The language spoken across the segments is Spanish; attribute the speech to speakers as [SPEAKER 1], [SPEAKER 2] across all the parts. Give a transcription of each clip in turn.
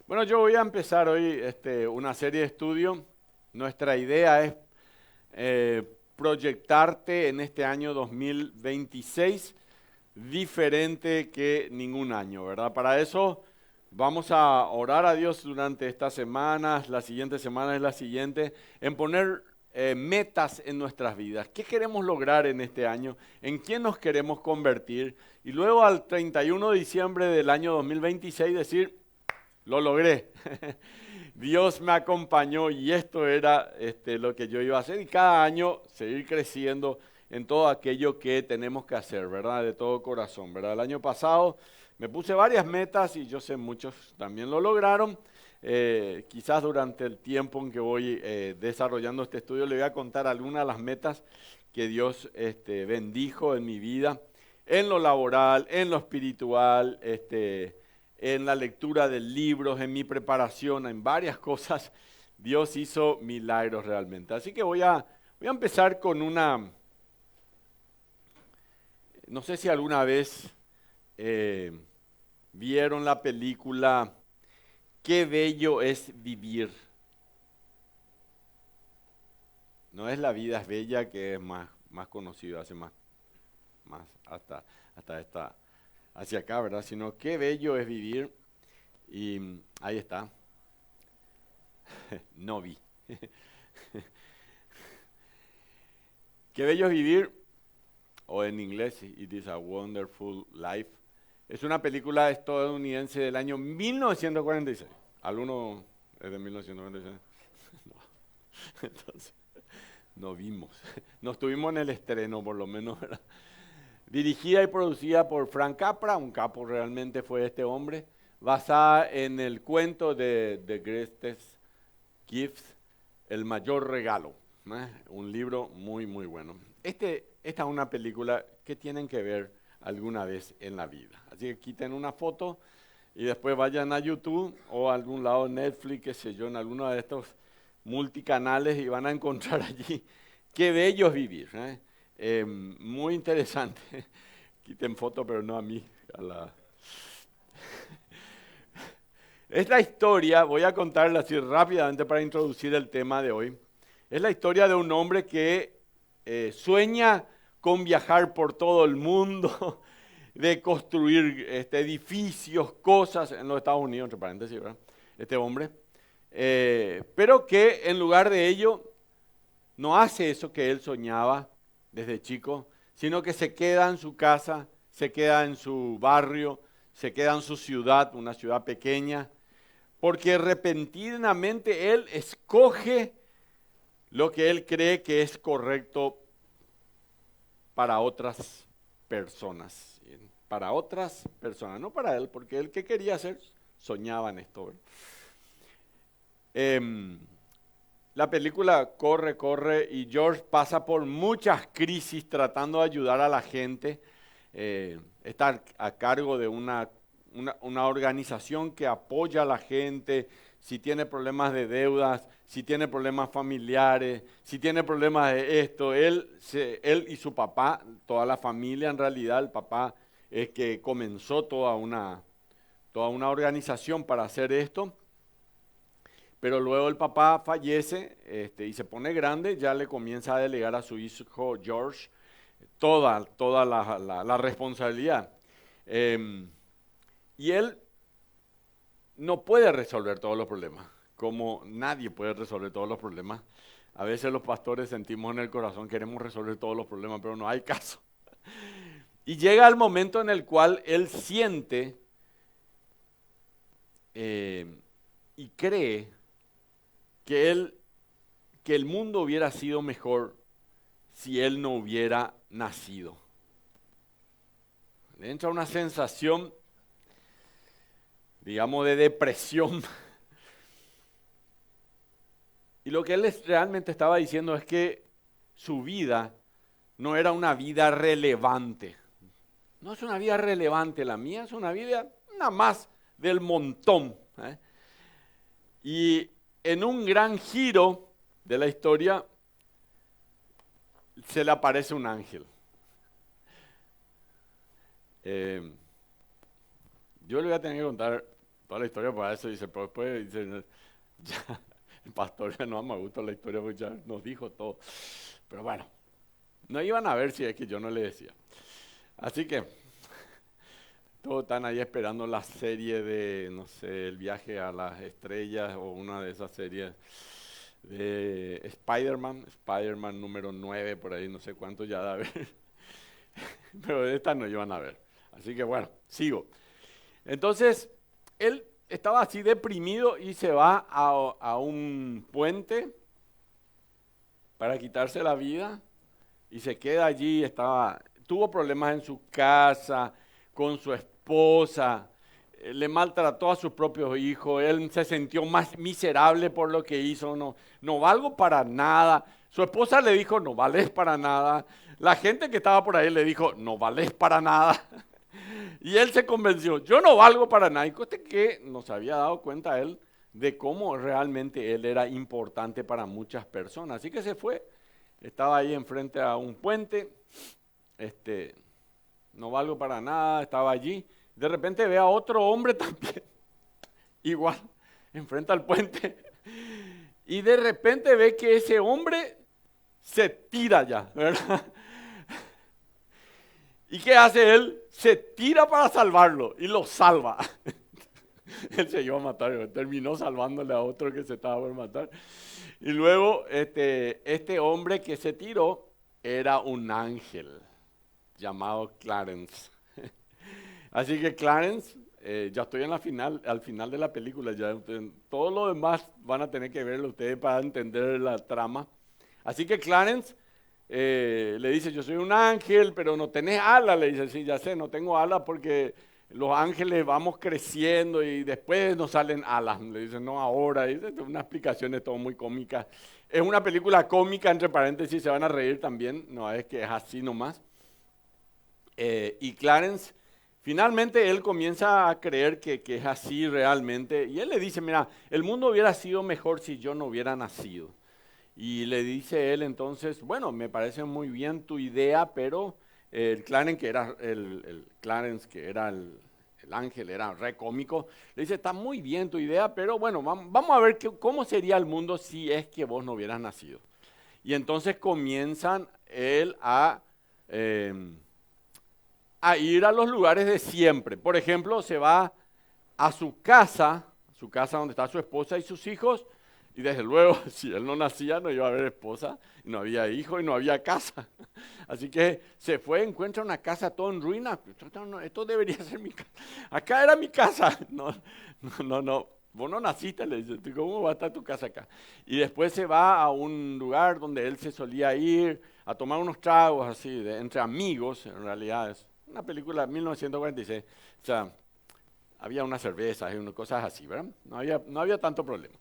[SPEAKER 1] Bueno, yo voy a empezar hoy una serie de estudio. Nuestra idea es proyectarte en este año 2026 diferente que ningún año, ¿verdad? Para eso vamos a orar a Dios durante estas semanas, la siguiente semana es la siguiente, en poner metas en nuestras vidas. ¿Qué queremos lograr en este año? ¿En quién nos queremos convertir? Y luego al 31 de diciembre del año 2026 decir, lo logré. Dios me acompañó y esto era lo que yo iba a hacer y cada año seguir creciendo en todo aquello que tenemos que hacer, ¿verdad? De todo corazón, ¿verdad? El año pasado me puse varias metas y yo sé muchos también lo lograron. Quizás durante el tiempo en que voy desarrollando este estudio le voy a contar algunas de las metas que Dios bendijo en mi vida, en lo laboral, en lo espiritual, en la lectura de libros, en mi preparación, en varias cosas. Dios hizo milagros realmente. Así que voy a empezar con una, no sé si alguna vez vieron la película Qué bello es vivir. No es La vida es bella, que es más conocido, hace más hasta esta, hacia acá, ¿verdad? Sino qué bello es vivir. Y ahí está. No vi. Qué bello es vivir, o en inglés, It is a Wonderful Life. Es una película estadounidense del año 1946. ¿Alguno es de 1946? No. Entonces, no vimos. No estuvimos en el estreno, por lo menos, ¿verdad? Dirigida y producida por Frank Capra, un capo realmente fue este hombre, basada en el cuento de The Greatest Gift, El mayor regalo, ¿eh? Un libro muy, muy bueno. Esta es una película que tienen que ver alguna vez en la vida. Así que quiten una foto y después vayan a YouTube o a algún lado, Netflix, qué sé yo, en alguno de estos multicanales y van a encontrar allí qué bello es vivir, ¿eh? Muy interesante. Quiten foto, pero no a mí. Es la historia, voy a contarla así rápidamente para introducir el tema de hoy. Es la historia de un hombre que sueña con viajar por todo el mundo, de construir edificios, cosas en los Estados Unidos, entre paréntesis, ¿verdad? Este hombre. Pero que en lugar de ello no hace eso que él soñaba desde chico, sino que se queda en su casa, se queda en su barrio, se queda en su ciudad, una ciudad pequeña, porque repentinamente él escoge lo que él cree que es correcto para otras personas. Para otras personas, no para él, porque él que quería hacer, soñaba en esto. La película corre y George pasa por muchas crisis tratando de ayudar a la gente. Está a cargo de una organización que apoya a la gente, si tiene problemas de deudas, si tiene problemas familiares, si tiene problemas de esto. Él y su papá, toda la familia en realidad, el papá es que comenzó toda una organización para hacer esto. Pero luego el papá fallece y se pone grande, ya le comienza a delegar a su hijo George toda la responsabilidad. Y él no puede resolver todos los problemas, como nadie puede resolver todos los problemas. A veces los pastores sentimos en el corazón, queremos resolver todos los problemas, pero no hay caso. Y llega el momento en el cual él siente y cree que el mundo hubiera sido mejor si él no hubiera nacido. Le entra una sensación, digamos, de depresión. Y lo que él realmente estaba diciendo es que su vida no era una vida relevante. No es una vida relevante la mía, es una vida nada más del montón, ¿eh? Y en un gran giro de la historia se le aparece un ángel. Yo le voy a tener que contar toda la historia para eso, dice, pero después dice, ya, el pastor ya no me gusta la historia porque ya nos dijo todo. Pero bueno, no iban a ver si es que yo no le decía. Así que todos están ahí esperando la serie de, no sé, el viaje a las estrellas o una de esas series de Spider-Man número 9, por ahí, no sé cuánto ya da a ver. Pero esta no iban a ver. Así que bueno, sigo. Entonces, él estaba así deprimido y se va a un puente para quitarse la vida y se queda allí. Tuvo problemas en su casa, con su esposa, le maltrató a sus propios hijos, él se sintió más miserable por lo que hizo, no valgo para nada. Su esposa le dijo, no vales para nada. La gente que estaba por ahí le dijo, no vales para nada. Y él se convenció, yo no valgo para nada. Y coste que no se había dado cuenta él de cómo realmente él era importante para muchas personas. Así que se fue, estaba ahí enfrente a un puente, no valgo para nada, estaba allí. De repente ve a otro hombre también, igual, enfrente al puente. Y de repente ve que ese hombre se tira ya, ¿verdad? ¿Y qué hace él? Se tira para salvarlo y lo salva. Él se iba a matar, terminó salvándole a otro que se estaba por matar. Y luego este hombre que se tiró era un ángel llamado Clarence. Así que Clarence, ya estoy en al final de la película, todo lo demás van a tener que verlo ustedes para entender la trama. Así que Clarence le dice, yo soy un ángel, pero no tenés alas. Le dice, sí, ya sé, no tengo alas porque los ángeles vamos creciendo y después nos salen alas. Le dice, no ahora. Y una explicación de todo muy cómica. Es una película cómica, entre paréntesis, se van a reír también, no es que es así nomás. Y Clarence, finalmente él comienza a creer que es así realmente. Y él le dice, mira, el mundo hubiera sido mejor si yo no hubiera nacido. Y le dice él entonces, bueno, me parece muy bien tu idea, pero el Clarence, que era el ángel, era re cómico, le dice, está muy bien tu idea, pero bueno, vamos a ver cómo sería el mundo si es que vos no hubieras nacido. Y entonces comienzan él a ir a los lugares de siempre. Por ejemplo, se va a su casa donde está su esposa y sus hijos, y desde luego, si él no nacía, no iba a haber esposa, y no había hijo y no había casa. Así que se fue, encuentra una casa toda en ruina. Esto debería ser mi casa. Acá era mi casa. No. Vos no naciste, le dice, ¿cómo va a estar tu casa acá? Y después se va a un lugar donde él se solía ir a tomar unos tragos así, entre amigos, en realidad es una película de 1946. O sea, había unas cervezas y unas cosas así, ¿verdad? No había tanto problema.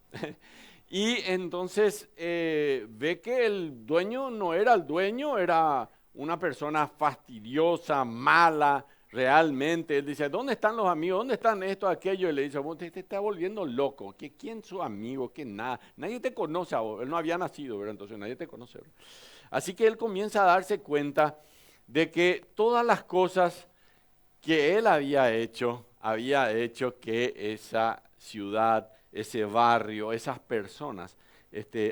[SPEAKER 1] Y entonces ve que el dueño no era el dueño, era una persona fastidiosa, mala, realmente. Él dice, ¿dónde están los amigos? ¿Dónde están esto, aquello? Y le dice, vos te estás volviendo loco. ¿Quién es su amigo? ¿Qué nada? Nadie te conoce a vos. Él no había nacido, ¿verdad? Entonces nadie te conoce, ¿verdad? Así que él comienza a darse cuenta de que todas las cosas que él había hecho que esa ciudad, ese barrio, esas personas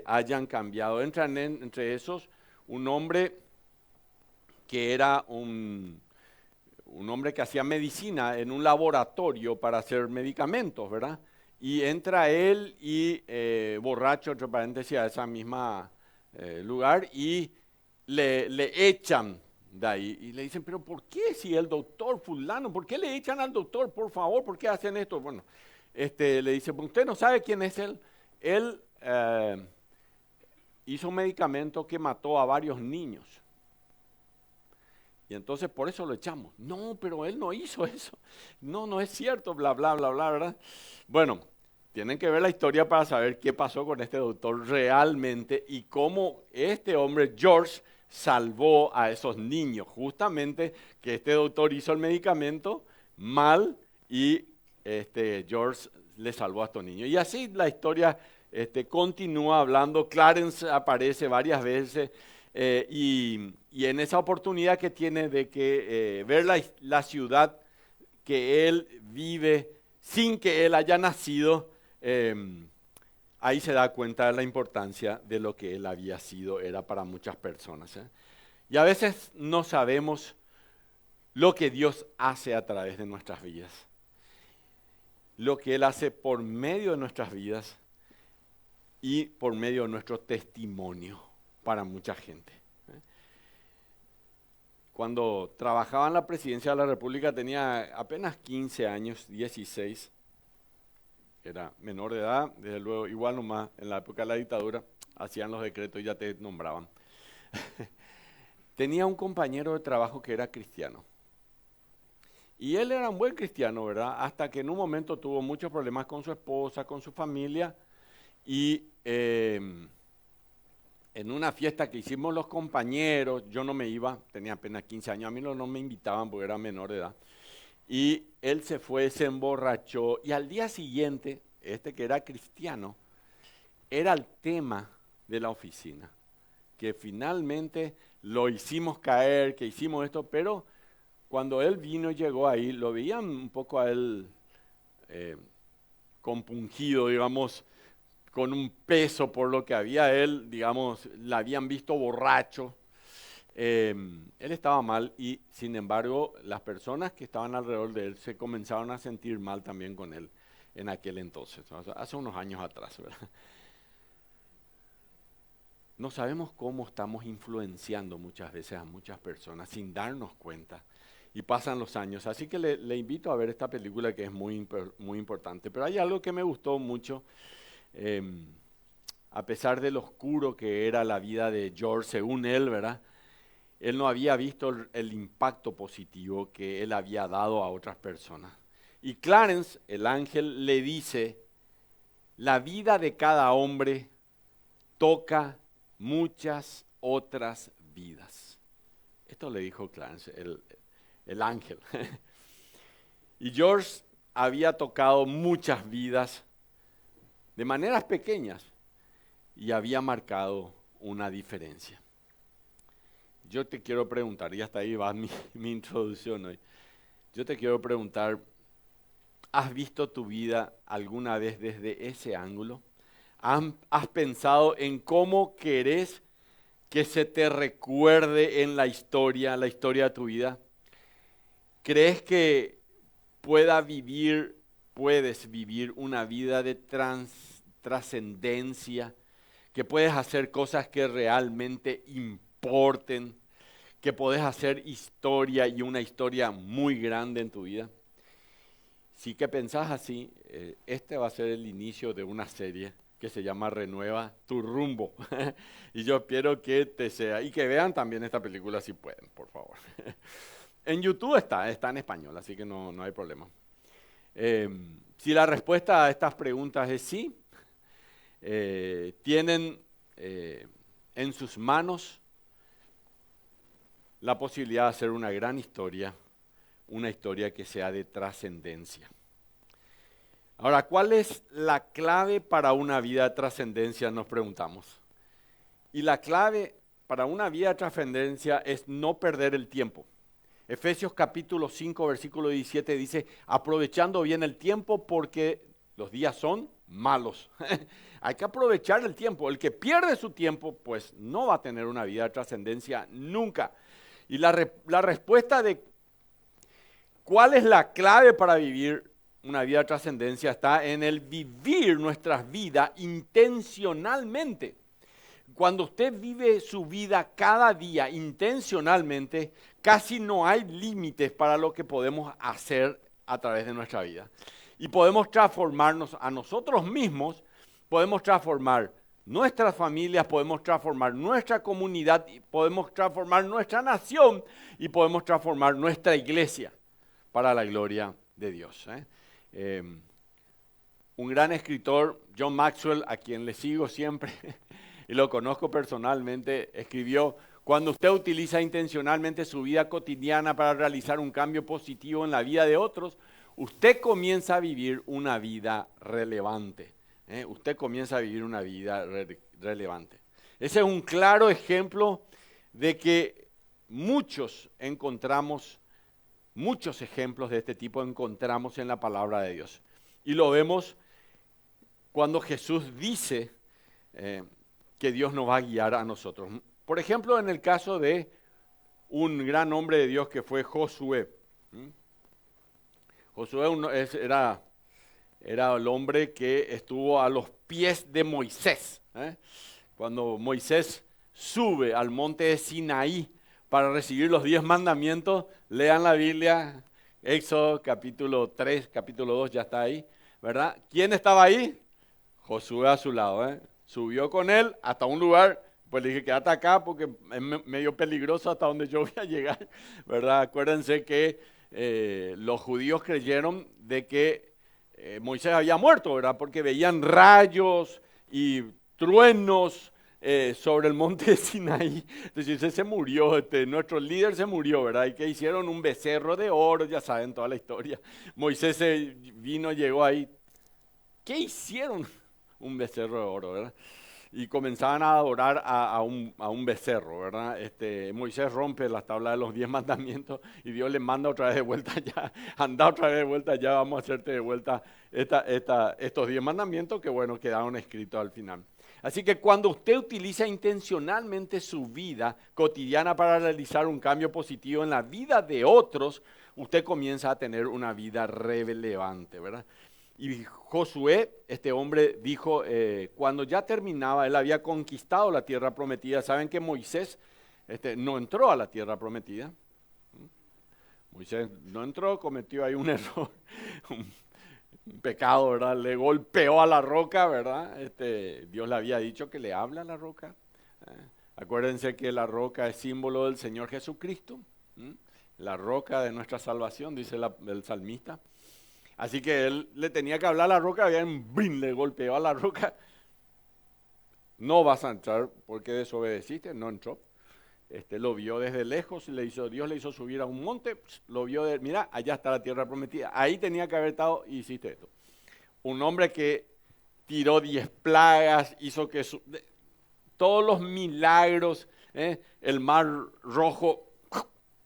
[SPEAKER 1] hayan cambiado. Entran entre esos un hombre que era un hombre que hacía medicina en un laboratorio para hacer medicamentos, ¿verdad? Y entra él y borracho, entre paréntesis, a esa misma lugar y le echan de ahí. Y le dicen, pero ¿por qué si el doctor fulano, por qué le echan al doctor, por favor? ¿Por qué hacen esto? Bueno, le dice, usted no sabe quién es él. Él hizo un medicamento que mató a varios niños. Y entonces por eso lo echamos. No, pero él no hizo eso. No es cierto, bla, bla, bla, bla, ¿verdad? Bueno, tienen que ver la historia para saber qué pasó con este doctor realmente y cómo este hombre, George, salvó a esos niños. Justamente que este doctor hizo el medicamento mal y George le salvó a estos niños. Y así la historia continúa hablando. Clarence aparece varias veces y en esa oportunidad que tiene de que ver la ciudad que él vive sin que él haya nacido, ahí se da cuenta de la importancia de lo que él había sido, era para muchas personas. Y a veces no sabemos lo que Dios hace a través de nuestras vidas, lo que Él hace por medio de nuestras vidas y por medio de nuestro testimonio para mucha gente. Cuando trabajaba en la presidencia de la República tenía apenas 15 años, 16, era menor de edad, desde luego, igual nomás en la época de la dictadura, hacían los decretos y ya te nombraban. Tenía un compañero de trabajo que era cristiano. Y él era un buen cristiano, ¿verdad? Hasta que en un momento tuvo muchos problemas con su esposa, con su familia, y en una fiesta que hicimos los compañeros, yo no me iba, tenía apenas 15 años, a mí no me invitaban porque era menor de edad, y él se fue, se emborrachó, y al día siguiente, este que era cristiano, era el tema de la oficina, que finalmente lo hicimos caer, que hicimos esto, pero cuando él vino y llegó ahí, lo veían un poco a él compungido, digamos, con un peso por lo que había él, digamos, la habían visto borracho. Él estaba mal y, sin embargo, las personas que estaban alrededor de él se comenzaron a sentir mal también con él en aquel entonces, hace unos años atrás, ¿verdad? No sabemos cómo estamos influenciando muchas veces a muchas personas sin darnos cuenta. Y pasan los años. Así que le invito a ver esta película que es muy, muy importante. Pero hay algo que me gustó mucho, a pesar de lo oscuro que era la vida de George, según él, ¿verdad? Él no había visto el impacto positivo que él había dado a otras personas. Y Clarence, el ángel, le dice, la vida de cada hombre toca muchas otras vidas. Esto le dijo Clarence, el ángel. Y George había tocado muchas vidas de maneras pequeñas y había marcado una diferencia. Yo te quiero preguntar, y hasta ahí va mi introducción hoy. Yo te quiero preguntar, ¿has visto tu vida alguna vez desde ese ángulo? ¿Has pensado en cómo querés que se te recuerde en la historia de tu vida? ¿Crees que puedes vivir una vida de trascendencia? ¿Que puedes hacer cosas que realmente importen? ¿Que puedes hacer historia y una historia muy grande en tu vida? Si que pensás así, este va a ser el inicio de una serie que se llama Renueva tu rumbo. Y yo espero que te sea, y que vean también esta película si pueden, por favor. En YouTube está en español, así que no hay problema. Si la respuesta a estas preguntas es sí, tienen en sus manos la posibilidad de hacer una gran historia, una historia que sea de trascendencia. Ahora, ¿cuál es la clave para una vida de trascendencia? Nos preguntamos. Y la clave para una vida de trascendencia es no perder el tiempo. Efesios capítulo 5, versículo 17 dice, aprovechando bien el tiempo porque los días son malos. Hay que aprovechar el tiempo. El que pierde su tiempo, pues no va a tener una vida de trascendencia nunca. Y la respuesta de cuál es la clave para vivir una vida de trascendencia está en el vivir nuestras vidas intencionalmente. Cuando usted vive su vida cada día intencionalmente, casi no hay límites para lo que podemos hacer a través de nuestra vida. Y podemos transformarnos a nosotros mismos, podemos transformar nuestras familias, podemos transformar nuestra comunidad, podemos transformar nuestra nación y podemos transformar nuestra iglesia para la gloria de Dios. Un gran escritor, John Maxwell, a quien le sigo siempre, y lo conozco personalmente, escribió, cuando usted utiliza intencionalmente su vida cotidiana para realizar un cambio positivo en la vida de otros, usted comienza a vivir una vida relevante. Usted comienza a vivir una vida relevante. Ese es un claro ejemplo de que muchos ejemplos de este tipo encontramos en la palabra de Dios. Y lo vemos cuando Jesús dice que Dios nos va a guiar a nosotros. Por ejemplo, en el caso de un gran hombre de Dios que fue Josué. Josué era el hombre que estuvo a los pies de Moisés. Cuando Moisés sube al monte de Sinaí para recibir los 10 mandamientos, lean la Biblia, Éxodo capítulo 3, capítulo 2 ya está ahí, ¿verdad? ¿Quién estaba ahí? Josué a su lado, Subió con él hasta un lugar, pues le dije, quédate acá porque es medio peligroso hasta donde yo voy a llegar, ¿verdad? Acuérdense que los judíos creyeron de que Moisés había muerto, ¿verdad? Porque veían rayos y truenos sobre el monte de Sinaí. Entonces ese se murió, nuestro líder se murió, ¿verdad? Y que hicieron un becerro de oro, ya saben toda la historia. Moisés llegó ahí. ¿Qué hicieron? Un becerro de oro, ¿verdad? Y comenzaban a adorar a un becerro, ¿verdad? Moisés rompe las tablas de los 10 mandamientos y Dios le manda otra vez de vuelta allá, anda otra vez de vuelta allá, vamos a hacerte de vuelta estos 10 mandamientos que, bueno, quedaron escritos al final. Así que cuando usted utiliza intencionalmente su vida cotidiana para realizar un cambio positivo en la vida de otros, usted comienza a tener una vida relevante, ¿verdad? Y Josué, este hombre, dijo, cuando ya terminaba, él había conquistado la tierra prometida. ¿Saben que Moisés no entró a la tierra prometida? Moisés no entró, cometió ahí un error, un pecado, ¿verdad? Le golpeó a la roca, ¿verdad? Dios le había dicho que le habla a la roca. Acuérdense que la roca es símbolo del Señor Jesucristo, la roca de nuestra salvación, dice el salmista. Así que él le tenía que hablar a la roca, le golpeó a la roca. No vas a entrar porque desobedeciste, no entró. Lo vio desde lejos, Dios le hizo subir a un monte, lo vio, mira, allá está la tierra prometida. Ahí tenía que haber estado y hiciste esto. Un hombre que tiró 10 plagas, hizo que todos los milagros, el mar rojo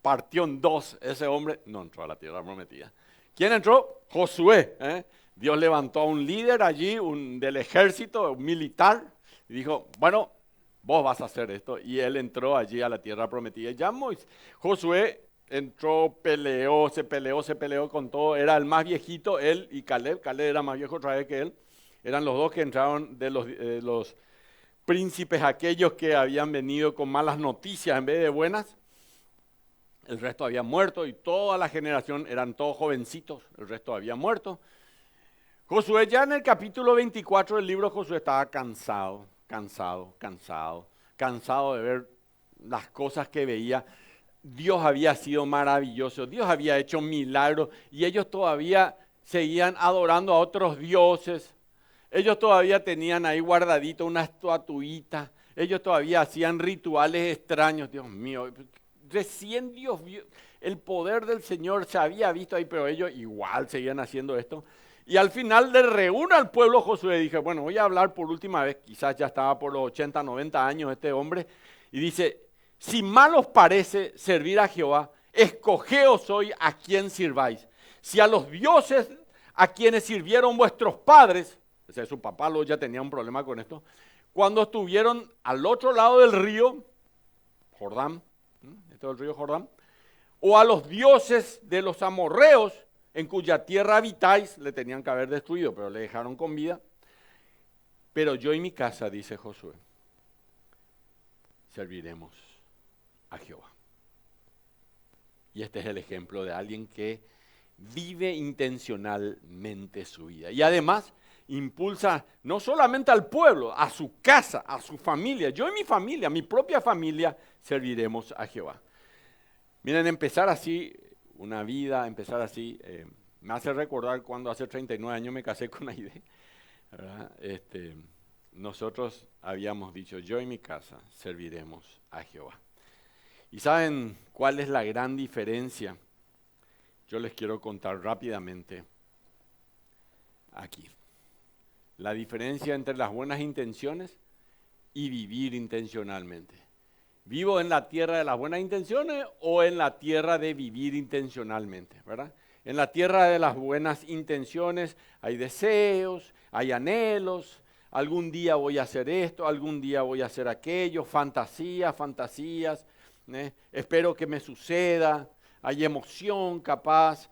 [SPEAKER 1] partió en 2, ese hombre no entró a la tierra prometida. ¿Quién entró? Josué. Dios levantó a un líder allí, del ejército, un militar, y dijo, bueno, vos vas a hacer esto. Y él entró allí a la tierra prometida. Ya Josué entró, se peleó con todo. Era el más viejito, él y Caleb. Caleb era más viejo otra vez que él. Eran los dos que entraron de los príncipes, aquellos que habían venido con malas noticias en vez de buenas. El resto había muerto y toda la generación eran todos jovencitos, el resto había muerto. Josué ya en el capítulo 24 del libro Josué estaba cansado de ver las cosas que veía. Dios había sido maravilloso, Dios había hecho milagros y ellos todavía seguían adorando a otros dioses. Ellos todavía tenían ahí guardadito una estatuita, ellos todavía hacían rituales extraños, Dios mío. Recién Dios vio, el poder del Señor se había visto ahí, pero ellos igual seguían haciendo esto. Y al final le reúne al pueblo Josué. Dije, bueno, voy a hablar por última vez, quizás ya estaba por los 80, 90 años este hombre. Y dice, si mal os parece servir a Jehová, escogeos hoy a quién sirváis. Si a los dioses a quienes sirvieron vuestros padres, o sea, su papá ya tenía un problema con esto, cuando estuvieron al otro lado del río, Jordán, el río Jordán, o a los dioses de los amorreos en cuya tierra habitáis, le tenían que haber destruido, pero le dejaron con vida. Pero yo y mi casa, dice Josué, serviremos a Jehová. Y este es el ejemplo de alguien que vive intencionalmente su vida. Y además impulsa no solamente al pueblo, a su casa, a su familia. Yo y mi familia, mi propia familia, serviremos a Jehová. Miren, empezar así una vida, empezar así, me hace recordar cuando hace 39 años me casé con Aide, ¿verdad? Nosotros habíamos dicho, yo y mi casa serviremos a Jehová. ¿Y saben cuál es la gran diferencia? Yo les quiero contar rápidamente aquí. La diferencia entre las buenas intenciones y vivir intencionalmente. ¿Vivo en la tierra de las buenas intenciones o en la tierra de vivir intencionalmente? ¿Verdad? En la tierra de las buenas intenciones hay deseos, hay anhelos. Algún día voy a hacer esto, algún día voy a hacer aquello, fantasías. Espero que me suceda. Hay emoción capaz,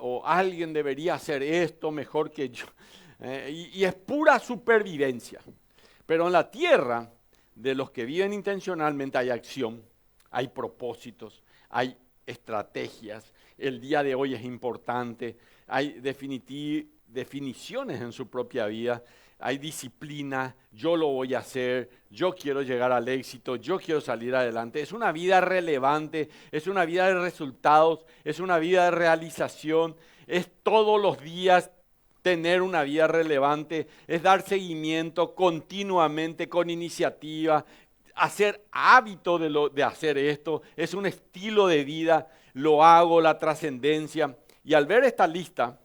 [SPEAKER 1] o alguien debería hacer esto mejor que yo. Y es pura supervivencia. Pero en la tierra de los que viven intencionalmente hay acción, hay propósitos, hay estrategias. El día de hoy es importante, hay definiciones en su propia vida, hay disciplina, yo lo voy a hacer, yo quiero llegar al éxito, yo quiero salir adelante. Es una vida relevante, es una vida de resultados, es una vida de realización, es todos los días tener una vida relevante, es dar seguimiento continuamente con iniciativa, hacer hábito de hacer esto, es un estilo de vida, lo hago, la trascendencia. Y al ver esta lista,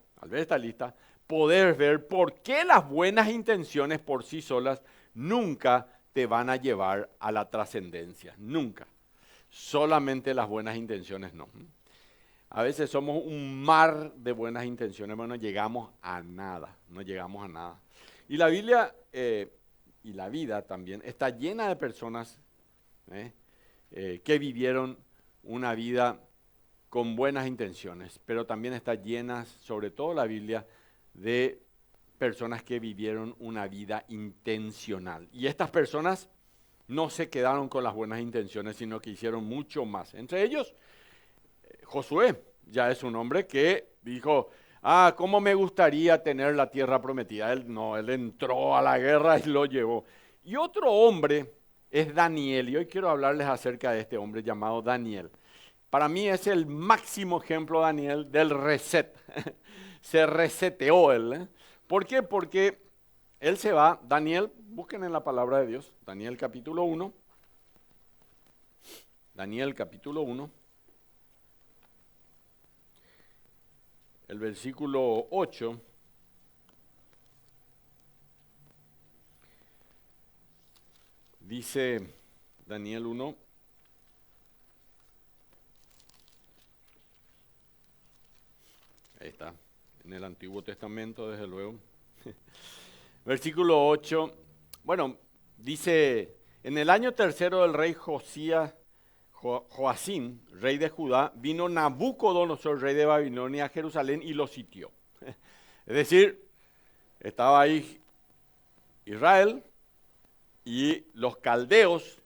[SPEAKER 1] poder ver por qué las buenas intenciones por sí solas nunca te van a llevar a la trascendencia, nunca. Solamente las buenas intenciones no. A veces somos un mar de buenas intenciones, pero no llegamos a nada, no llegamos a nada. Y la Biblia y la vida también está llena de personas que vivieron una vida con buenas intenciones, pero también está llena, sobre todo la Biblia, de personas que vivieron una vida intencional. Y estas personas no se quedaron con las buenas intenciones, sino que hicieron mucho más. Entre ellos, Josué ya es un hombre que dijo, cómo me gustaría tener la tierra prometida. Él entró a la guerra y lo llevó. Y otro hombre es Daniel, y hoy quiero hablarles acerca de este hombre llamado Daniel. Para mí es el máximo ejemplo, Daniel, del reset. Se reseteó él. ¿Por qué? Porque él se va, Daniel, busquen en la palabra de Dios, Daniel capítulo 1. Daniel capítulo 1. El versículo 8, dice Daniel 1, ahí está, en el Antiguo Testamento desde luego, versículo 8, bueno, dice, en el año tercero del rey Joacim, rey de Judá, vino Nabucodonosor, rey de Babilonia, a Jerusalén y lo sitió. Es decir, estaba ahí Israel y los caldeos,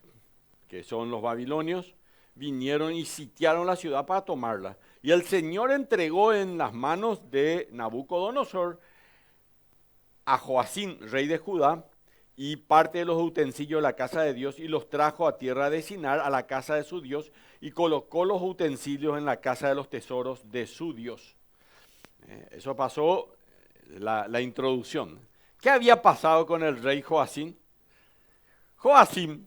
[SPEAKER 1] que son los babilonios, vinieron y sitiaron la ciudad para tomarla. Y el Señor entregó en las manos de Nabucodonosor a Joacim, rey de Judá, y parte de los utensilios de la casa de Dios y los trajo a tierra de Sinar, a la casa de su Dios, y colocó los utensilios en la casa de los tesoros de su Dios. Eso pasó, la introducción. ¿Qué había pasado con el rey Joacim? Joacim,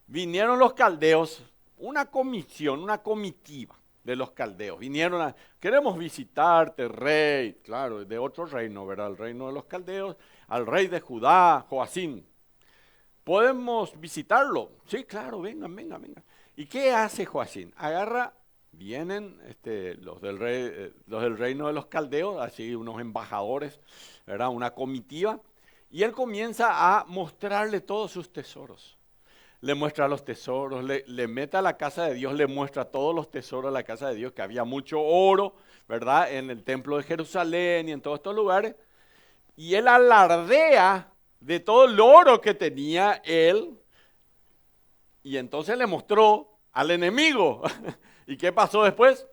[SPEAKER 1] vinieron los caldeos, una comisión, una comitiva de los caldeos. Vinieron queremos visitarte, rey, claro, de otro reino, ¿verdad? El reino de los caldeos, al rey de Judá, Joacim. ¿Podemos visitarlo? Sí, claro, vengan. ¿Y qué hace Joacim? Vienen los del reino de los caldeos, así unos embajadores, ¿verdad? Una comitiva, y él comienza a mostrarle todos sus tesoros. Le muestra los tesoros, le mete a la casa de Dios, le muestra todos los tesoros de la casa de Dios, que había mucho oro, ¿verdad? En el templo de Jerusalén y en todos estos lugares. Y él alardea de todo el oro que tenía él. Y entonces le mostró al enemigo. ¿Y qué pasó después?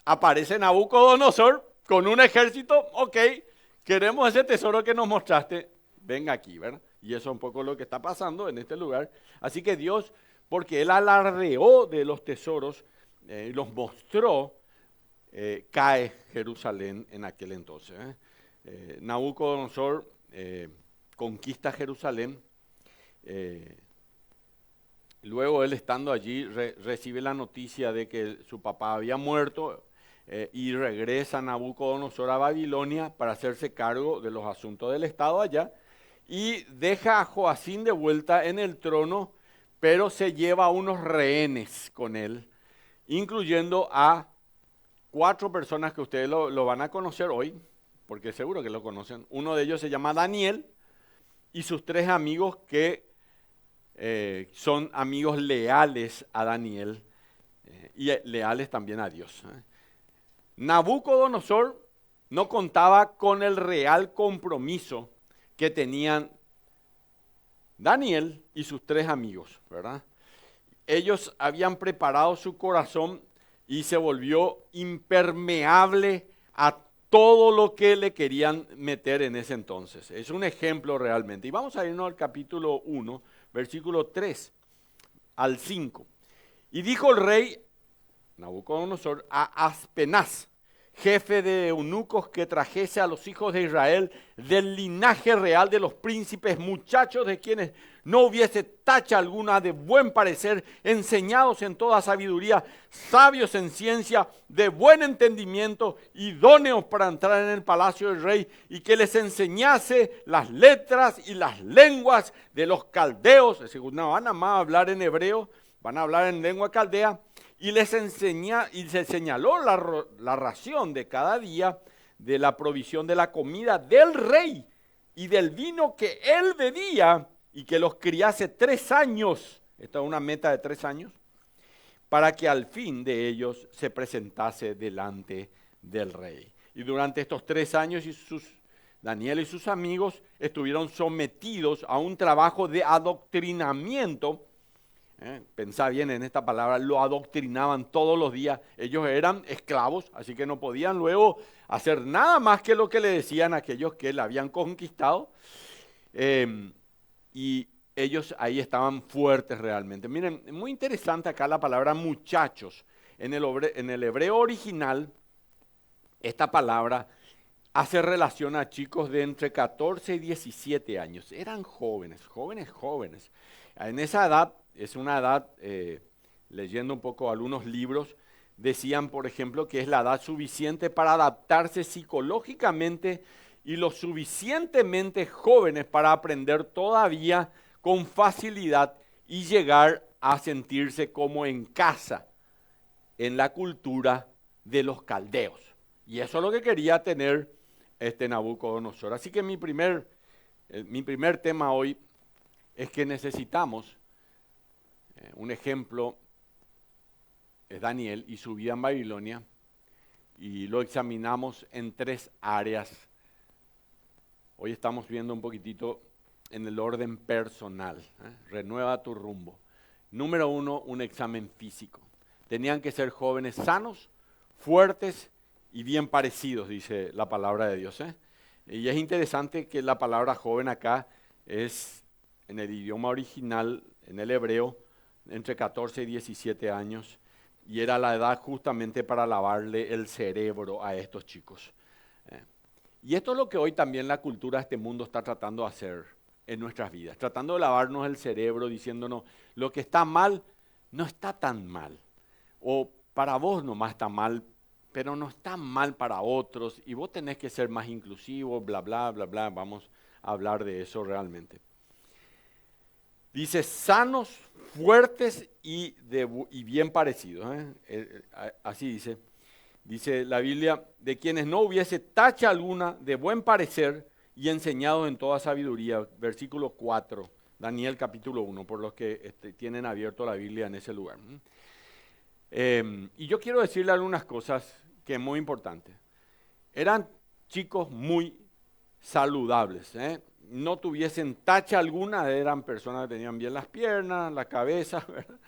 [SPEAKER 1] Aparece Nabucodonosor con un ejército. Ok, queremos ese tesoro que nos mostraste. Venga aquí, ¿verdad? Y eso es un poco lo que está pasando en este lugar. Así que Dios, porque él alardeó de los tesoros, los mostró, cae Jerusalén en aquel entonces. Nabucodonosor conquista Jerusalén. Luego él estando allí recibe la noticia de que su papá había muerto y regresa Nabucodonosor a Babilonia para hacerse cargo de los asuntos del estado allá. Y deja a Joacim de vuelta en el trono, pero se lleva a unos rehenes con él, incluyendo a 4 personas que ustedes lo van a conocer hoy, porque seguro que lo conocen. Uno de ellos se llama Daniel y sus 3 amigos que son amigos leales a Daniel y leales también a Dios. Nabucodonosor no contaba con el real compromiso que tenían Daniel y sus 3 amigos, ¿verdad? Ellos habían preparado su corazón y se volvió impermeable a todo lo que le querían meter en ese entonces. Es un ejemplo realmente. Y vamos a irnos al capítulo 1, versículo 3 al 5. Y dijo el rey Nabucodonosor a Aspenaz, jefe de eunucos, que trajese a los hijos de Israel del linaje real de los príncipes, muchachos de quienes no hubiese tacha alguna, de buen parecer, enseñados en toda sabiduría, sabios en ciencia, de buen entendimiento, idóneos para entrar en el palacio del rey, y que les enseñase las letras y las lenguas de los caldeos. Es decir, no van a más hablar en hebreo, van a hablar en lengua caldea. Y se señaló la ración de cada día de la provisión de la comida del rey y del vino que él bebía, y que los criase 3 años. Esta es una meta de 3 años, para que al fin de ellos se presentase delante del rey. Y durante estos 3 años Daniel y sus amigos estuvieron sometidos a un trabajo de adoctrinamiento. Pensá bien en esta palabra, lo adoctrinaban todos los días. Ellos eran esclavos, así que no podían luego hacer nada más que lo que le decían aquellos que la habían conquistado. Y ellos ahí estaban fuertes realmente. Miren, muy interesante acá la palabra muchachos. En el hebreo original, esta palabra hace relación a chicos de entre 14 y 17 años. Eran jóvenes. En esa edad, es una edad, leyendo un poco algunos libros, decían, por ejemplo, que es la edad suficiente para adaptarse psicológicamente y lo suficientemente jóvenes para aprender todavía con facilidad y llegar a sentirse como en casa en la cultura de los caldeos. Y eso es lo que quería tener Nabucodonosor. Así que mi primer tema hoy es que necesitamos un ejemplo. Es Daniel y su vida en Babilonia, y lo examinamos en 3 áreas. Hoy estamos viendo un poquitito en el orden personal. Renueva tu rumbo. Número 1, un examen físico. Tenían que ser jóvenes sanos, fuertes y bien parecidos, dice la palabra de Dios. Y es interesante que la palabra joven acá es, en el idioma original, en el hebreo, entre 14 y 17 años. Y era la edad justamente para lavarle el cerebro a estos chicos. Y esto es lo que hoy también la cultura de este mundo está tratando de hacer en nuestras vidas. Tratando de lavarnos el cerebro, diciéndonos, lo que está mal no está tan mal. O para vos nomás está mal, pero no está mal para otros. Y vos tenés que ser más inclusivo, bla, bla, bla, bla. Vamos a hablar de eso realmente. Dice sanos, fuertes y bien parecidos. Así dice. Dice la Biblia, de quienes no hubiese tacha alguna, de buen parecer y enseñados en toda sabiduría. Versículo 4, Daniel capítulo 1, por los que tienen abierto la Biblia en ese lugar. Y yo quiero decirle algunas cosas que es muy importante. Eran chicos muy saludables, no tuviesen tacha alguna, eran personas que tenían bien las piernas, la cabeza, ¿verdad?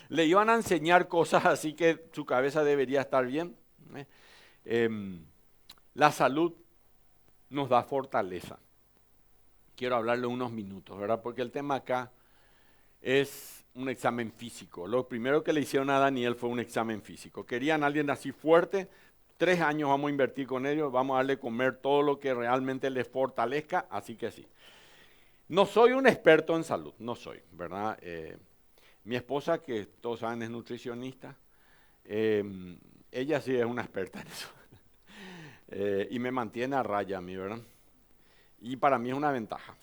[SPEAKER 1] Le iban a enseñar cosas, así que su cabeza debería estar bien. La salud nos da fortaleza. Quiero hablarle unos minutos, ¿verdad? Porque el tema acá es un examen físico. Lo primero que le hicieron a Daniel fue un examen físico. Querían a alguien así fuerte. 3 años vamos a invertir con ellos, vamos a darle comer todo lo que realmente les fortalezca, así que sí. No soy un experto en salud, no soy, ¿verdad? Mi esposa, que todos saben es nutricionista, ella sí es una experta en eso. Y me mantiene a raya a mí, ¿verdad? Y para mí es una ventaja.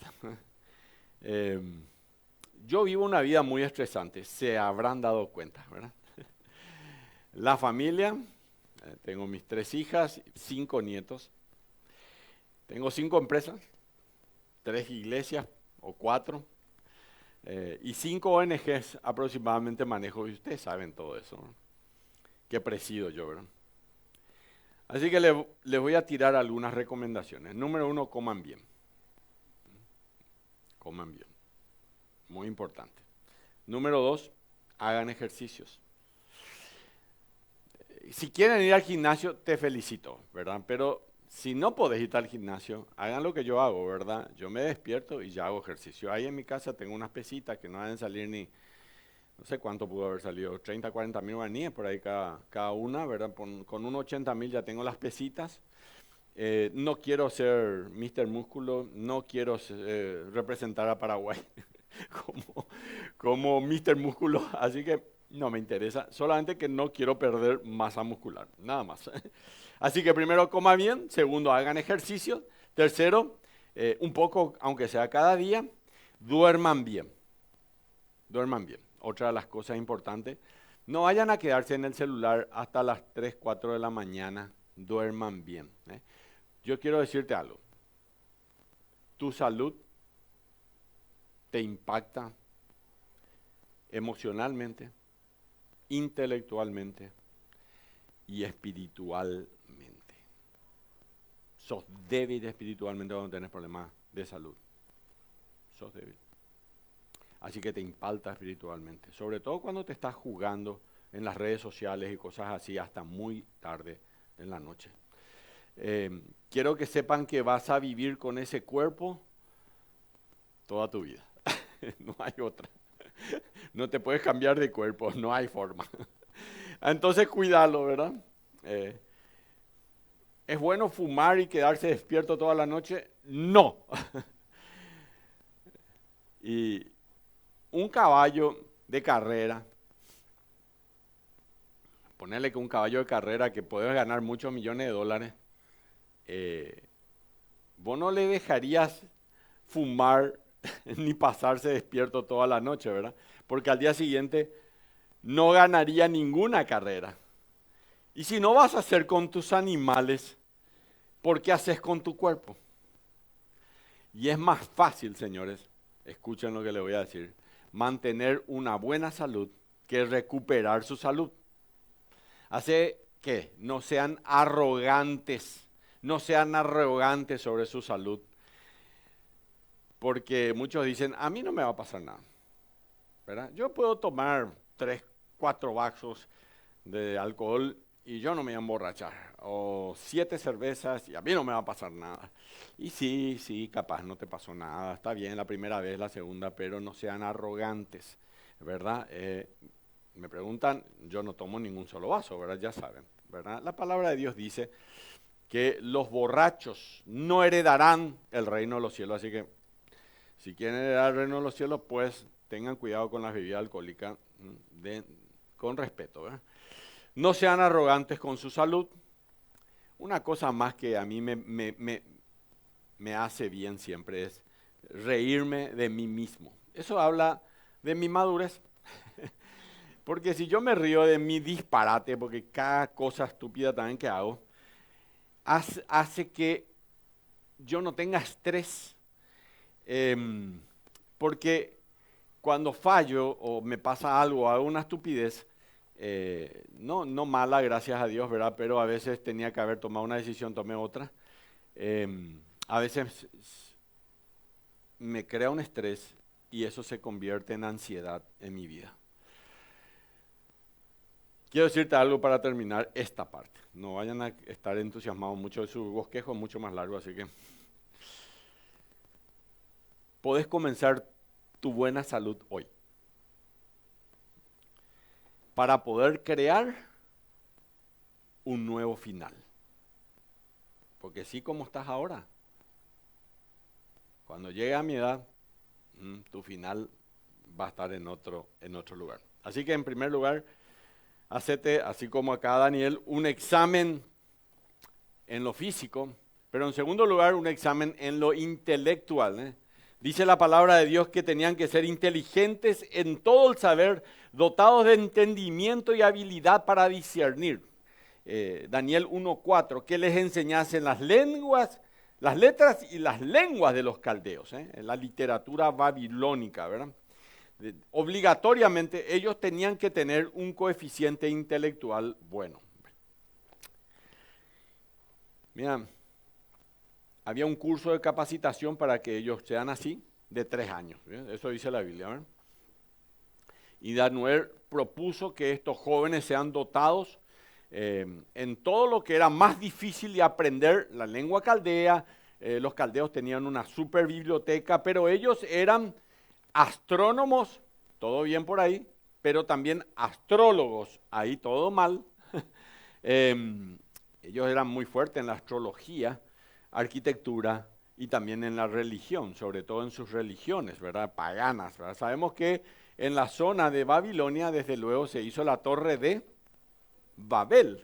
[SPEAKER 1] Yo vivo una vida muy estresante, se habrán dado cuenta, ¿verdad? La familia, Tengo mis 3 hijas, 5 nietos. Tengo 5 empresas, 3 iglesias o 4. Y 5 ONGs aproximadamente manejo, y ustedes saben todo eso, ¿no? Que presido yo, ¿verdad? Así que les voy a tirar algunas recomendaciones. Número 1, coman bien. Coman bien. Muy importante. Número 2, hagan ejercicios. Si quieren ir al gimnasio, te felicito, ¿verdad? Pero si no podés ir al gimnasio, hagan lo que yo hago, ¿verdad? Yo me despierto y ya hago ejercicio. Ahí en mi casa tengo unas pesitas que no deben salir ni, no sé cuánto pudo haber salido, 30, 40 mil guaraníes por ahí cada una, ¿verdad? Con unos 80 mil ya tengo las pesitas. No quiero ser Mr. Músculo, no quiero representar a Paraguay como Mr. Músculo, así que no me interesa, solamente que no quiero perder masa muscular, nada más. Así que primero, coma bien. Segundo, hagan ejercicio. Tercero, un poco, aunque sea cada día, duerman bien. Duerman bien. Otra de las cosas importantes, no vayan a quedarse en el celular hasta las 3, 4 de la mañana. Duerman bien. Yo quiero decirte algo. Tu salud te impacta emocionalmente, intelectualmente y espiritualmente. Sos débil espiritualmente cuando tenés problemas de salud. Sos débil. Así que te impacta espiritualmente. Sobre todo cuando te estás jugando en las redes sociales y cosas así hasta muy tarde en la noche. Quiero que sepan que vas a vivir con ese cuerpo toda tu vida. No hay otra. No te puedes cambiar de cuerpo, no hay forma. Entonces cuídalo, ¿verdad? ¿Es bueno fumar y quedarse despierto toda la noche? No. Y un caballo de carrera, ponerle que un caballo de carrera que puedes ganar muchos millones de dólares, vos no le dejarías fumar ni pasarse despierto toda la noche, ¿verdad? Porque al día siguiente no ganaría ninguna carrera. Y si no vas a hacer con tus animales, ¿por qué haces con tu cuerpo? Y es más fácil, señores, escuchen lo que les voy a decir, mantener una buena salud que recuperar su salud. Hace que no sean arrogantes sobre su salud. Porque muchos dicen, a mí no me va a pasar nada, ¿verdad? Yo puedo tomar 3, 4 vasos de alcohol y yo no me voy a emborrachar. O 7 cervezas y a mí no me va a pasar nada. Y sí, capaz no te pasó nada. Está bien la primera vez, la segunda, pero no sean arrogantes, ¿verdad? Me preguntan, yo no tomo ningún solo vaso, ¿verdad? Ya saben, ¿verdad? La palabra de Dios dice que los borrachos no heredarán el reino de los cielos, así que si quieren heredar el reino de los cielos, pues tengan cuidado con las bebidas alcohólicas, con respeto, ¿verdad? No sean arrogantes con su salud. Una cosa más que a mí me hace bien siempre es reírme de mí mismo. Eso habla de mi madurez. Porque si yo me río de mi disparate, porque cada cosa estúpida también que hago, hace que yo no tenga estrés. Porque cuando fallo o me pasa algo, hago una estupidez, no mala, gracias a Dios, ¿verdad? Pero a veces tenía que haber tomado una decisión, tomé otra. A veces me crea un estrés y eso se convierte en ansiedad en mi vida. Quiero decirte algo para terminar esta parte. No vayan a estar entusiasmados mucho de su bosquejo, es mucho más largo, así que podés comenzar tu buena salud hoy para poder crear un nuevo final. Porque sí, como estás ahora, cuando llegue a mi edad, tu final va a estar en otro lugar. Así que en primer lugar, hacete, así como acá Daniel, un examen en lo físico, pero en segundo lugar, un examen en lo intelectual. Dice la palabra de Dios que tenían que ser inteligentes en todo el saber, dotados de entendimiento y habilidad para discernir. Daniel 1:4, que les enseñasen las lenguas, las letras y las lenguas de los caldeos, en la literatura babilónica, ¿verdad? Obligatoriamente ellos tenían que tener un coeficiente intelectual bueno. Mira, había un curso de capacitación para que ellos sean así, de 3 años. ¿Bien? Eso dice la Biblia, ¿verdad? Y Daniel propuso que estos jóvenes sean dotados en todo lo que era más difícil de aprender, la lengua caldea. Los caldeos tenían una super biblioteca, pero ellos eran astrónomos, todo bien por ahí, pero también astrólogos, ahí todo mal. Ellos eran muy fuertes en la astrología, arquitectura y también en la religión, sobre todo en sus religiones, ¿verdad? Paganas, ¿verdad? Sabemos que en la zona de Babilonia, desde luego, se hizo la torre de Babel.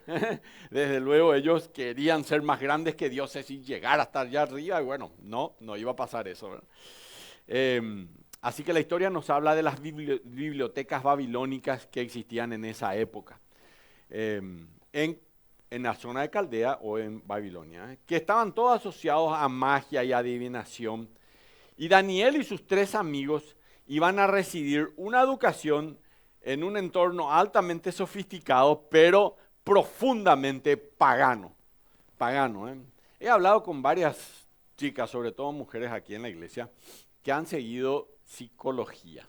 [SPEAKER 1] Desde luego ellos querían ser más grandes que dioses y llegar hasta allá arriba, y bueno, no iba a pasar eso, ¿verdad? Así que la historia nos habla de las bibliotecas babilónicas que existían en esa época, en la zona de Caldea o en Babilonia, que estaban todos asociados a magia y adivinación. Y Daniel y sus 3 amigos iban a recibir una educación en un entorno altamente sofisticado, pero profundamente pagano. He hablado con varias chicas, sobre todo mujeres aquí en la iglesia, que han seguido psicología.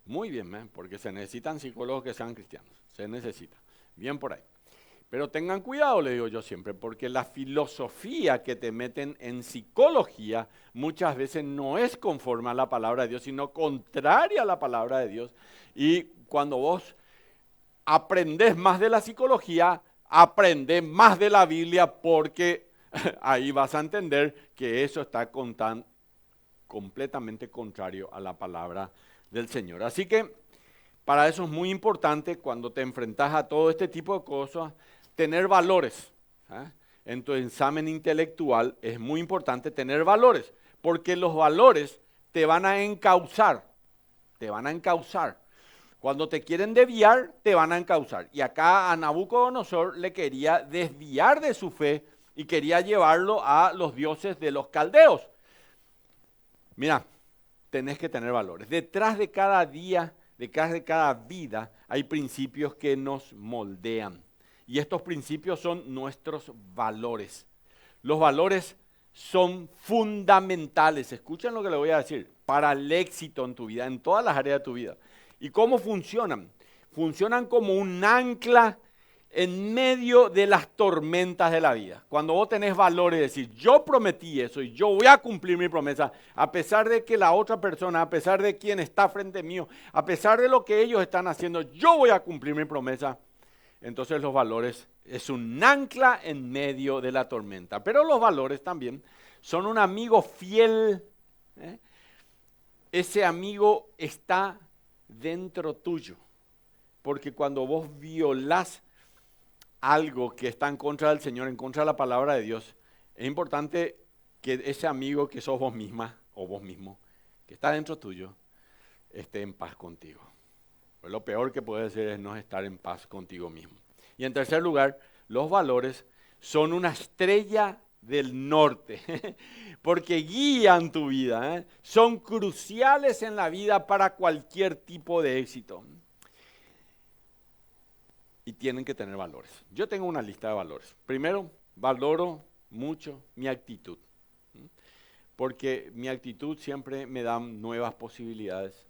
[SPEAKER 1] Muy bien, porque se necesitan psicólogos que sean cristianos, se necesita. Bien por ahí. Pero tengan cuidado, le digo yo siempre, porque la filosofía que te meten en psicología muchas veces no es conforme a la palabra de Dios, sino contraria a la palabra de Dios. Y cuando vos aprendés más de la psicología, aprendés más de la Biblia, porque ahí vas a entender que eso está completamente contrario a la palabra del Señor. Así que para eso es muy importante, cuando te enfrentas a todo este tipo de cosas, tener valores. En tu examen intelectual es muy importante tener valores, porque los valores te van a encauzar, Cuando te quieren desviar, te van a encauzar. Y acá a Nabucodonosor le quería desviar de su fe y quería llevarlo a los dioses de los caldeos. Mira, tenés que tener valores. Detrás de cada día, detrás de cada vida, hay principios que nos moldean. Y estos principios son nuestros valores. Los valores son fundamentales, escuchen lo que le voy a decir, para el éxito en tu vida, en todas las áreas de tu vida. ¿Y cómo funcionan? Funcionan como un ancla en medio de las tormentas de la vida. Cuando vos tenés valores, decir, yo prometí eso y yo voy a cumplir mi promesa, a pesar de que la otra persona, a pesar de quien está frente mío, a pesar de lo que ellos están haciendo, yo voy a cumplir mi promesa. Entonces los valores es un ancla en medio de la tormenta. Pero los valores también son un amigo fiel. Ese amigo está dentro tuyo. Porque cuando vos violás algo que está en contra del Señor, en contra de la palabra de Dios, es importante que ese amigo que sos vos misma o vos mismo, que está dentro tuyo, esté en paz contigo. Pues lo peor que puede ser es no estar en paz contigo mismo. Y en tercer lugar, los valores son una estrella del norte, porque guían tu vida, son cruciales en la vida para cualquier tipo de éxito. Y tienen que tener valores. Yo tengo una lista de valores. Primero, valoro mucho mi actitud, porque mi actitud siempre me da nuevas posibilidades.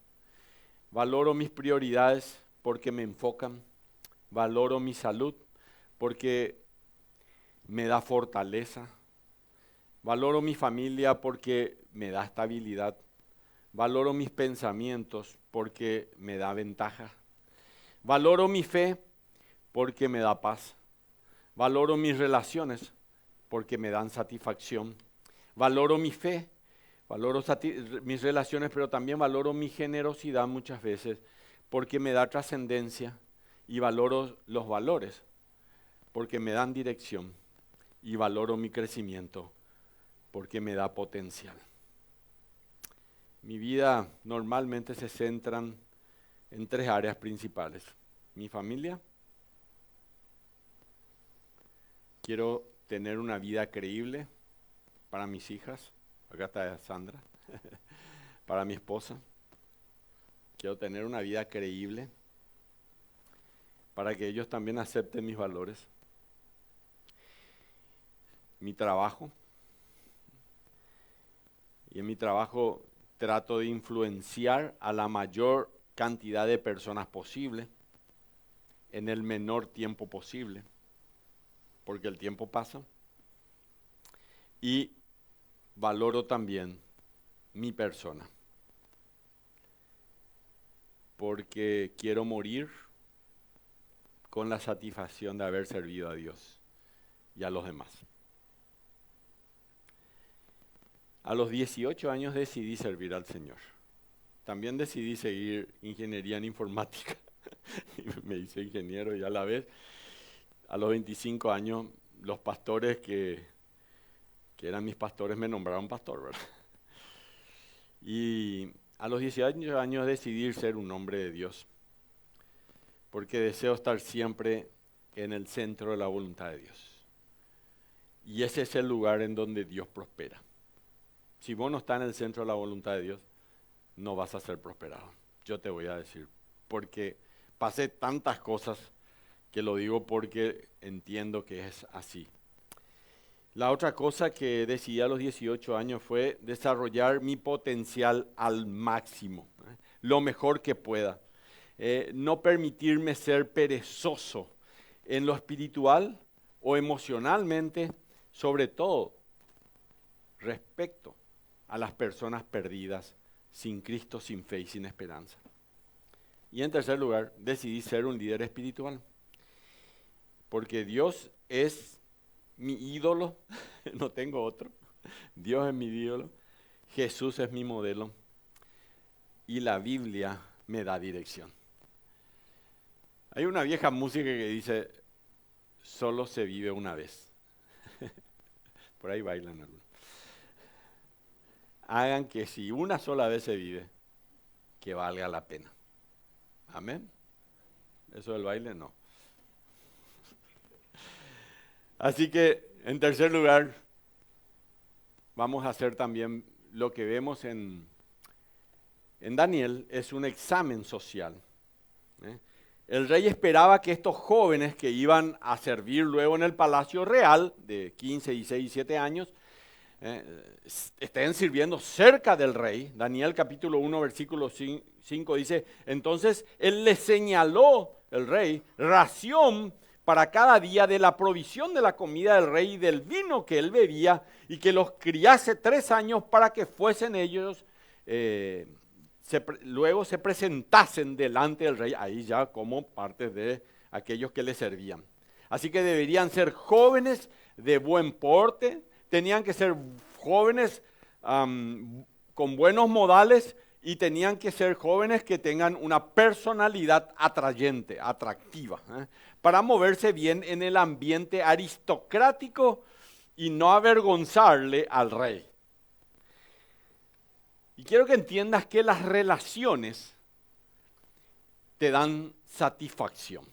[SPEAKER 1] Valoro mis prioridades porque me enfocan. Valoro mi salud porque me da fortaleza. Valoro mi familia porque me da estabilidad. Valoro mis pensamientos porque me da ventaja. Valoro mi fe porque me da paz. Valoro mis relaciones porque me dan satisfacción. Valoro mi fe, valoro mis relaciones, pero también valoro mi generosidad muchas veces porque me da trascendencia. Y valoro los valores porque me dan dirección. Y valoro mi crecimiento porque me da potencial. Mi vida normalmente se centra en 3 áreas principales: mi familia, Quiero tener una vida creíble para mis hijas. Acá está Sandra. Para mi esposa. Quiero tener una vida creíble para que ellos también acepten mis valores. Mi trabajo. Y en mi trabajo trato de influenciar a la mayor cantidad de personas posible en el menor tiempo posible, porque el tiempo pasa. Y valoro también mi persona, porque quiero morir con la satisfacción de haber servido a Dios y a los demás. A los 18 años decidí servir al Señor. También decidí seguir ingeniería en informática. Me hice ingeniero y a la vez, a los 25 años, los pastores que eran mis pastores me nombraron pastor, ¿verdad? Y a los 18 años decidí ser un hombre de Dios, porque deseo estar siempre en el centro de la voluntad de Dios. Y ese es el lugar en donde Dios prospera. Si vos no estás en el centro de la voluntad de Dios, no vas a ser prosperado. Yo te voy a decir, porque pasé tantas cosas que lo digo porque entiendo que es así. La otra cosa que decidí a los 18 años fue desarrollar mi potencial al máximo, lo mejor que pueda. No permitirme ser perezoso en lo espiritual o emocionalmente, sobre todo respecto a las personas perdidas, sin Cristo, sin fe y sin esperanza. Y en tercer lugar, decidí ser un líder espiritual, porque Dios es mi ídolo, no tengo otro. Dios es mi ídolo, Jesús es mi modelo y la Biblia me da dirección. Hay una vieja música que dice, solo se vive una vez. Por ahí bailan algunos. Hagan que si una sola vez se vive, que valga la pena. Amén. Eso del baile no. Así que, en tercer lugar, vamos a hacer también lo que vemos en Daniel, es un examen social. El rey esperaba que estos jóvenes que iban a servir luego en el palacio real, de 15, 16 y 17 años, estén sirviendo cerca del rey. Daniel capítulo 1, versículo 5 dice, entonces él le señaló, el rey, ración para cada día de la provisión de la comida del rey y del vino que él bebía, y que los criase 3 años para que fuesen ellos, luego se presentasen delante del rey, ahí ya como parte de aquellos que le servían. Así que deberían ser jóvenes de buen porte, tenían que ser jóvenes con buenos modales y tenían que ser jóvenes que tengan una personalidad atrayente, atractiva, para moverse bien en el ambiente aristocrático y no avergonzarle al rey. Y quiero que entiendas que las relaciones te dan satisfacción.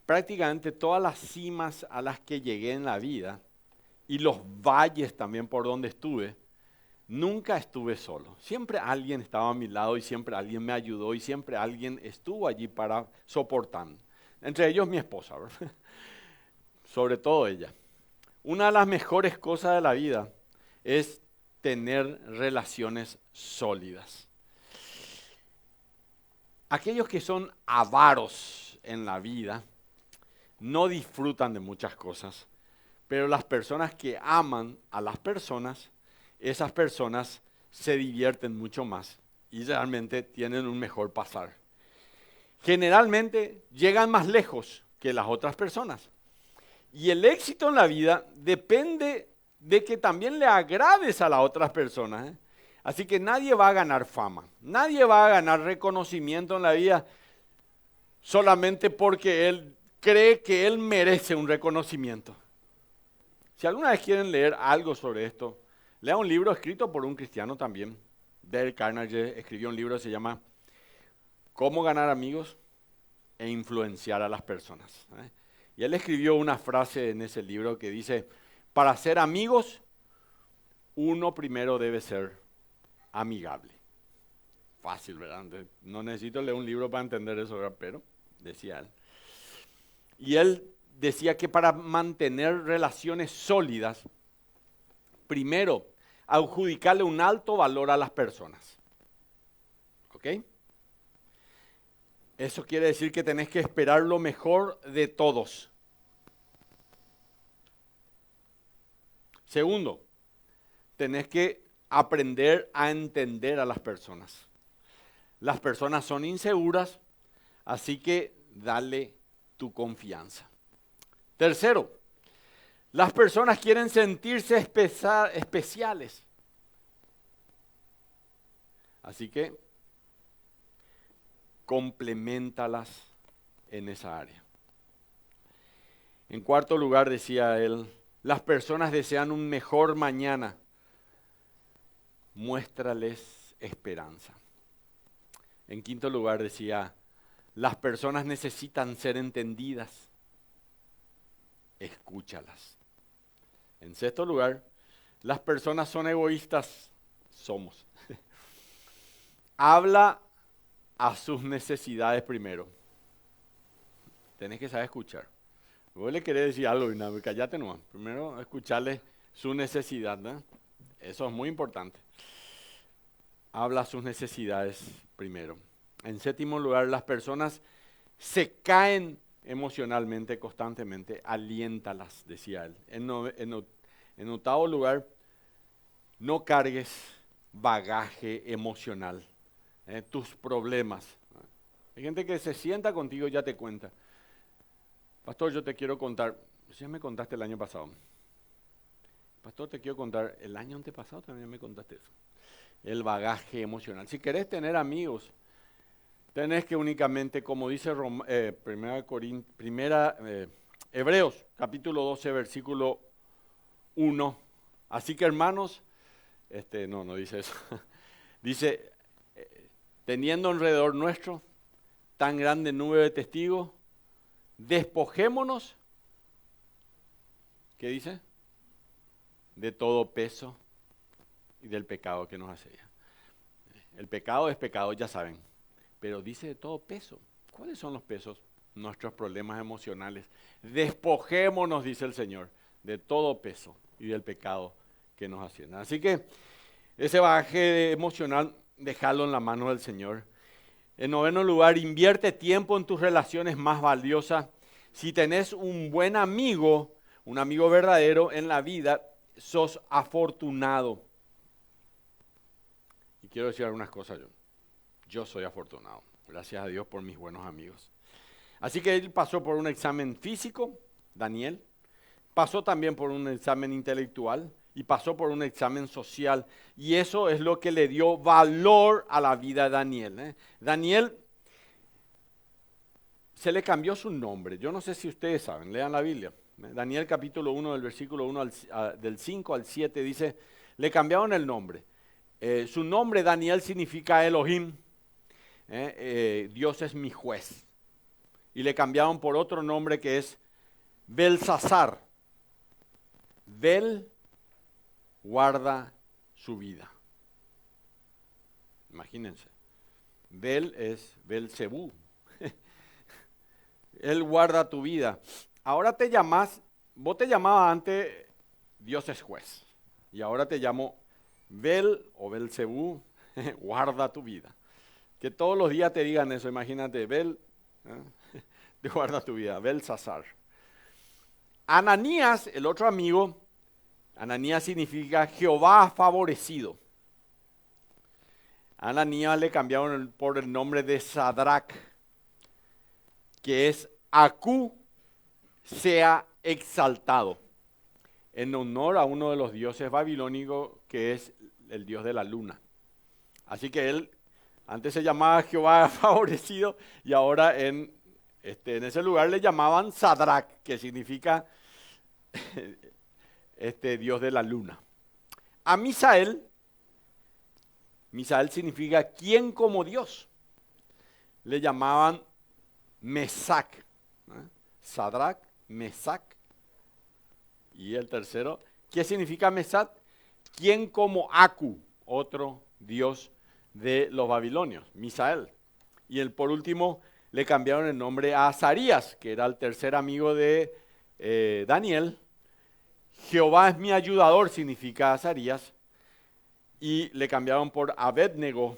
[SPEAKER 1] Prácticamente todas las cimas a las que llegué en la vida y los valles también por donde estuve, nunca estuve solo. Siempre alguien estaba a mi lado y siempre alguien me ayudó y siempre alguien estuvo allí para soportarme. Entre ellos mi esposa, ¿verdad? Sobre todo ella. Una de las mejores cosas de la vida es tener relaciones sólidas. Aquellos que son avaros en la vida no disfrutan de muchas cosas, pero las personas que aman a las personas, esas personas se divierten mucho más y realmente tienen un mejor pasar. Generalmente llegan más lejos que las otras personas. Y el éxito en la vida depende de que también le agrades a las otras personas. Así que nadie va a ganar fama, nadie va a ganar reconocimiento en la vida solamente porque él cree que él merece un reconocimiento. Si alguna vez quieren leer algo sobre esto, lea un libro escrito por un cristiano también. Dale Carnegie escribió un libro que se llama Cómo ganar amigos e influenciar a las personas. Y él escribió una frase en ese libro que dice, para ser amigos, uno primero debe ser amigable. Fácil, ¿verdad? No necesito leer un libro para entender eso, ¿verdad? Pero decía él. Y él decía que para mantener relaciones sólidas, primero, adjudicarle un alto valor a las personas. ¿Ok? Eso quiere decir que tenés que esperar lo mejor de todos. Segundo, tenés que aprender a entender a las personas. Las personas son inseguras, así que dale tu confianza. Tercero, las personas quieren sentirse especiales. Así que compleméntalas en esa área. En cuarto lugar, decía él, las personas desean un mejor mañana. Muéstrales esperanza. En quinto lugar, decía, las personas necesitan ser entendidas. Escúchalas. En sexto lugar, las personas son egoístas. Somos. Habla a sus necesidades primero. Tenés que saber escuchar. Vos le querés decir algo y callate nomás. Primero escucharle su necesidad, ¿no? Eso es muy importante. Habla a sus necesidades primero. En séptimo lugar, las personas se caen emocionalmente constantemente. Aliéntalas, decía él. En octavo lugar, no cargues bagaje emocional. Tus problemas. Hay gente que se sienta contigo y ya te cuenta. Pastor, yo te quiero contar. Ya me contaste el año pasado. Pastor, te quiero contar. El año antepasado también me contaste eso. El bagaje emocional. Si querés tener amigos, tenés que únicamente, como dice Hebreos, capítulo 12, versículo 1. Así que hermanos, no dice eso. Dice, teniendo alrededor nuestro tan grande nube de testigos, despojémonos, ¿qué dice? De todo peso y del pecado que nos asedia. El pecado es pecado, ya saben, pero dice de todo peso. ¿Cuáles son los pesos? Nuestros problemas emocionales. Despojémonos, dice el Señor, de todo peso y del pecado que nos asciende. Así que ese bagaje emocional, déjalo en la mano del Señor. En noveno lugar, invierte tiempo en tus relaciones más valiosas. Si tenés un buen amigo, un amigo verdadero en la vida, sos afortunado. Y quiero decir algunas cosas yo. Yo soy afortunado. Gracias a Dios por mis buenos amigos. Así que él pasó por un examen físico, Daniel. Pasó también por un examen intelectual y pasó por un examen social. Y eso es lo que le dio valor a la vida de Daniel. Daniel se le cambió su nombre. Yo no sé si ustedes saben, lean la Biblia. Daniel capítulo 1 del versículo 1 del 5 al 7 dice, le cambiaron el nombre. Su nombre Daniel significa Elohim. Dios es mi juez. Y le cambiaron por otro nombre que es Belsasar. Bel guarda su vida. Imagínense. Bel es Belcebú. Él guarda tu vida. Ahora vos te llamabas antes Dios es juez. Y ahora te llamo Bel o Belcebú, guarda tu vida. Que todos los días te digan eso, imagínate, Bel, te guarda tu vida, Belsasar. Ananías, el otro amigo, Ananías significa Jehová ha favorecido. Ananías le cambiaron por el nombre de Sadrach, que es Acú sea exaltado, en honor a uno de los dioses babilónicos que es el dios de la luna. Así que él antes se llamaba Jehová favorecido y ahora en ese lugar le llamaban Sadrach, que significa dios de la luna. A Misael significa ¿quién como Dios? Le llamaban Mesac, Sadrach, Mesac. Y el tercero, ¿qué significa Mesac? ¿Quién como Aku, otro dios de los babilonios, Misael? Y por último, le cambiaron el nombre a Azarías, que era el tercer amigo de Daniel. Jehová es mi ayudador, significa Azarías. Y le cambiaron por Abednego,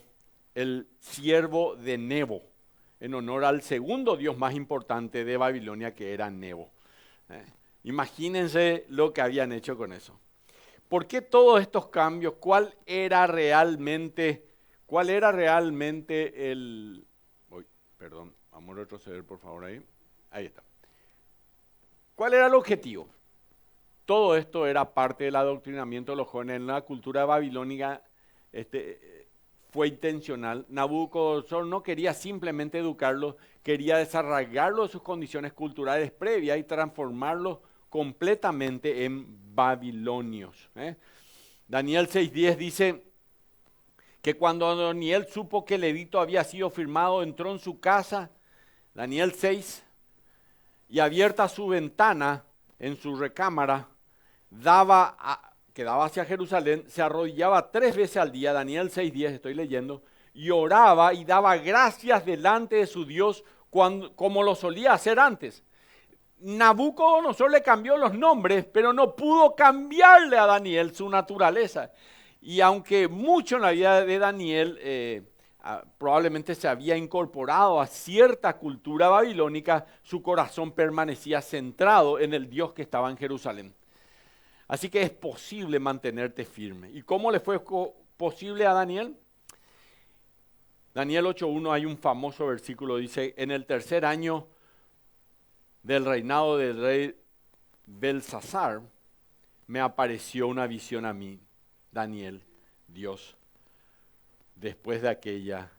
[SPEAKER 1] el siervo de Nebo, en honor al segundo dios más importante de Babilonia, que era Nebo. Imagínense lo que habían hecho con eso. ¿Por qué todos estos cambios? ¿Cuál era realmente el... Perdón, vamos a retroceder por favor ahí. Ahí está. ¿Cuál era el objetivo? Todo esto era parte del adoctrinamiento de los jóvenes en la cultura babilónica. Fue intencional. Nabucodonosor no quería simplemente educarlos, quería desarraigarlos de sus condiciones culturales previas y transformarlos completamente en babilonios. Daniel 6:10 dice que cuando Daniel supo que el edicto había sido firmado, entró en su casa, Daniel 6, y abierta su ventana en su recámara, que daba hacia Jerusalén, se arrodillaba 3 veces al día, Daniel 6:10, estoy leyendo, y oraba y daba gracias delante de su Dios como lo solía hacer antes. Nabucodonosor le cambió los nombres, pero no pudo cambiarle a Daniel su naturaleza. Y aunque mucho en la vida de Daniel probablemente se había incorporado a cierta cultura babilónica, su corazón permanecía centrado en el Dios que estaba en Jerusalén. Así que es posible mantenerte firme. ¿Y cómo le fue posible a Daniel? Daniel 8:1 hay un famoso versículo, dice, en el tercer año del reinado del rey Belsasar, me apareció una visión a mí, Daniel, Dios, después de aquella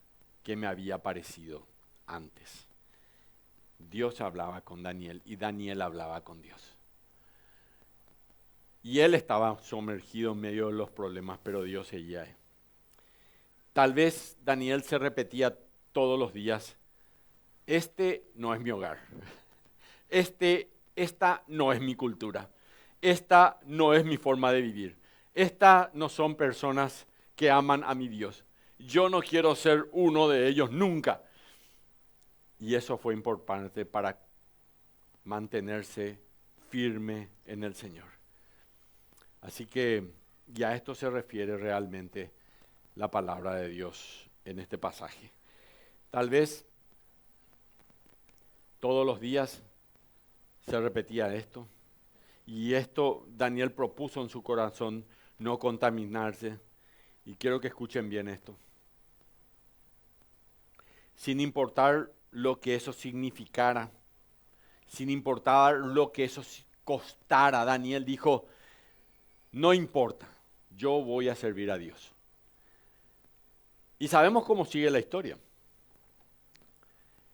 [SPEAKER 1] que me había aparecido antes. Dios hablaba con Daniel y Daniel hablaba con Dios. Y él estaba sumergido en medio de los problemas, pero Dios seguía ahí. Tal vez Daniel se repetía todos los días, este no es mi hogar, esta no es mi cultura, esta no es mi forma de vivir, estas no son personas que aman a mi Dios, yo no quiero ser uno de ellos nunca. Y eso fue importante para mantenerse firme en el Señor. Así que ya a esto se refiere realmente la palabra de Dios en este pasaje. Tal vez todos los días se repetía esto, y esto Daniel propuso en su corazón, no contaminarse, y quiero que escuchen bien esto. Sin importar lo que eso significara, sin importar lo que eso costara, Daniel dijo, no importa, yo voy a servir a Dios. Y sabemos cómo sigue la historia.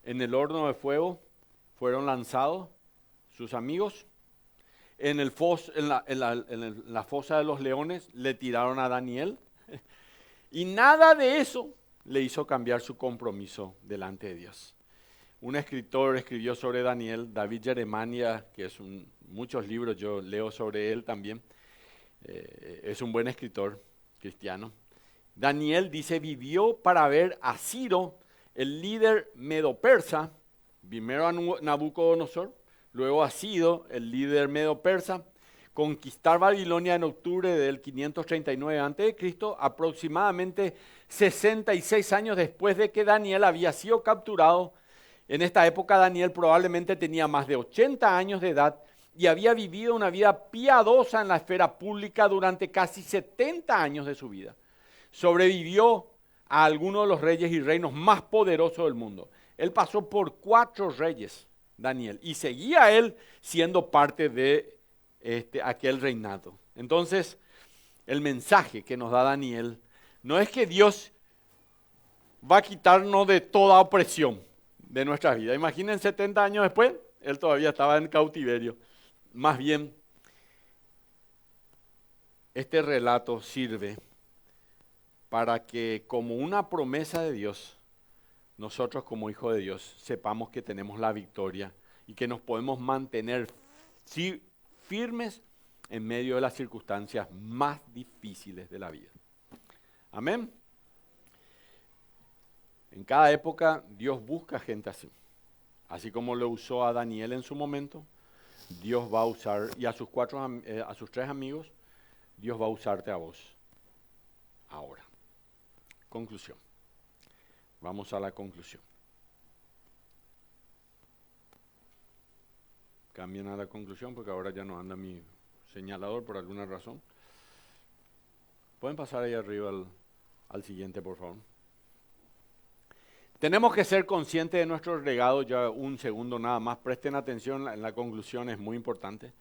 [SPEAKER 1] En el horno de fuego fueron lanzados sus amigos. En la fosa de los leones le tiraron a Daniel. Y nada de eso le hizo cambiar su compromiso delante de Dios. Un escritor escribió sobre Daniel, David Jeremiah, que es muchos libros, yo leo sobre él también. Es un buen escritor cristiano. Daniel dice, vivió para ver a Ciro, el líder medo-persa, primero a Nabucodonosor, luego a Ciro, el líder medo-persa, conquistar Babilonia en octubre del 539 a.C., aproximadamente 66 años después de que Daniel había sido capturado. En esta época Daniel probablemente tenía más de 80 años de edad y había vivido una vida piadosa en la esfera pública durante casi 70 años de su vida. Sobrevivió a algunos de los reyes y reinos más poderosos del mundo. Él pasó por 4 reyes, Daniel, y seguía él siendo parte de aquel reinado. Entonces, el mensaje que nos da Daniel no es que Dios va a quitarnos de toda opresión de nuestra vida. Imaginen 70 años después, él todavía estaba en cautiverio. Más bien, este relato sirve para que como una promesa de Dios, nosotros como hijos de Dios sepamos que tenemos la victoria y que nos podemos mantener sí, firmes en medio de las circunstancias más difíciles de la vida. Amén. En cada época Dios busca gente así. Así como lo usó a Daniel en su momento, Dios va a usar, y a sus 3 amigos, Dios va a usarte a vos ahora. Conclusión. Vamos a la conclusión. Cambien a la conclusión porque ahora ya no anda mi señalador por alguna razón. Pueden pasar ahí arriba al siguiente, por favor. Tenemos que ser conscientes de nuestro legado. Ya un segundo nada más. Presten atención, en la conclusión es muy importante.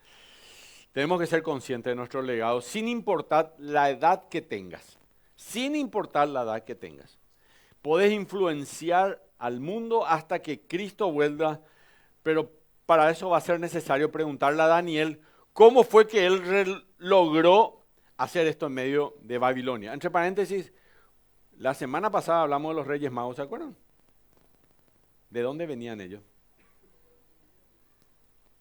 [SPEAKER 1] Tenemos que ser conscientes de nuestro legado sin importar la edad que tengas. Sin importar la edad que tengas. Podés influenciar al mundo hasta que Cristo vuelva, pero para eso va a ser necesario preguntarle a Daniel cómo fue que él logró hacer esto en medio de Babilonia. Entre paréntesis, la semana pasada hablamos de los Reyes Magos, ¿se acuerdan? ¿De dónde venían ellos?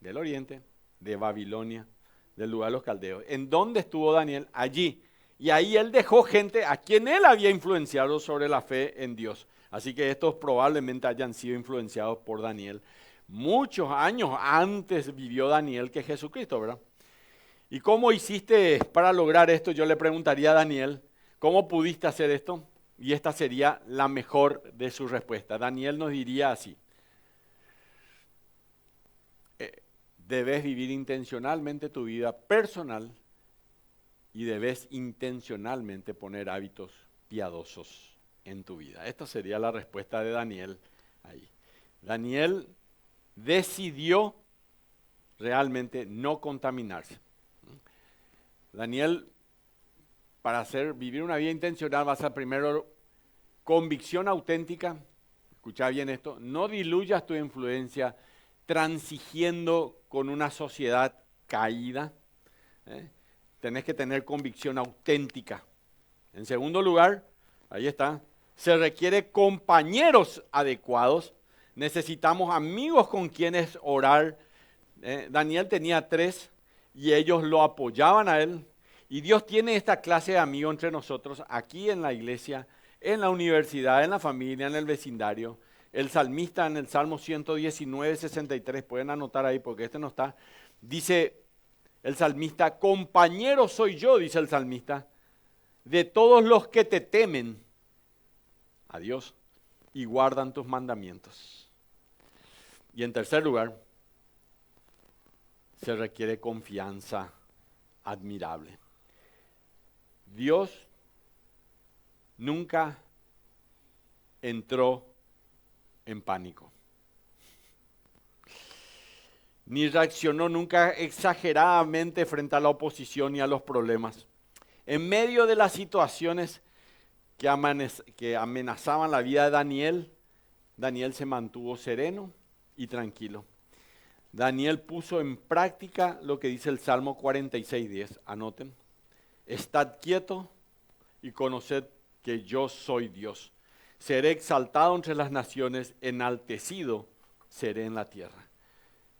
[SPEAKER 1] Del oriente, de Babilonia, del lugar de los caldeos. ¿En dónde estuvo Daniel? Allí. Y ahí él dejó gente a quien él había influenciado sobre la fe en Dios. Así que estos probablemente hayan sido influenciados por Daniel. Muchos años antes vivió Daniel que Jesucristo, ¿verdad? ¿Y cómo hiciste para lograr esto? Yo le preguntaría a Daniel, ¿cómo pudiste hacer esto? Y esta sería la mejor de sus respuestas. Daniel nos diría así: debes vivir intencionalmente tu vida personal y debes intencionalmente poner hábitos piadosos en tu vida. Esta sería la respuesta de Daniel ahí. Daniel decidió realmente no contaminarse. Daniel, para vivir una vida intencional, vas a primero convicción auténtica. Escucha bien esto: no diluyas tu influencia transigiendo con una sociedad caída. Tenés que tener convicción auténtica. En segundo lugar, ahí está, se requiere compañeros adecuados. Necesitamos amigos con quienes orar. Daniel tenía 3 y ellos lo apoyaban a él. Y Dios tiene esta clase de amigos entre nosotros, aquí en la iglesia, en la universidad, en la familia, en el vecindario. El salmista en el Salmo 119, 63, pueden anotar ahí porque este no está, dice el salmista: compañero soy yo, dice el salmista, de todos los que te temen a Dios y guardan tus mandamientos. Y en tercer lugar, se requiere confianza admirable. Dios nunca entró en pánico, ni reaccionó nunca exageradamente frente a la oposición y a los problemas. En medio de las situaciones que amenazaban la vida de Daniel, Daniel se mantuvo sereno y tranquilo. Daniel puso en práctica lo que dice el Salmo 46:10. Anoten: estad quieto y conoced que yo soy Dios. Seré exaltado entre las naciones, enaltecido seré en la tierra.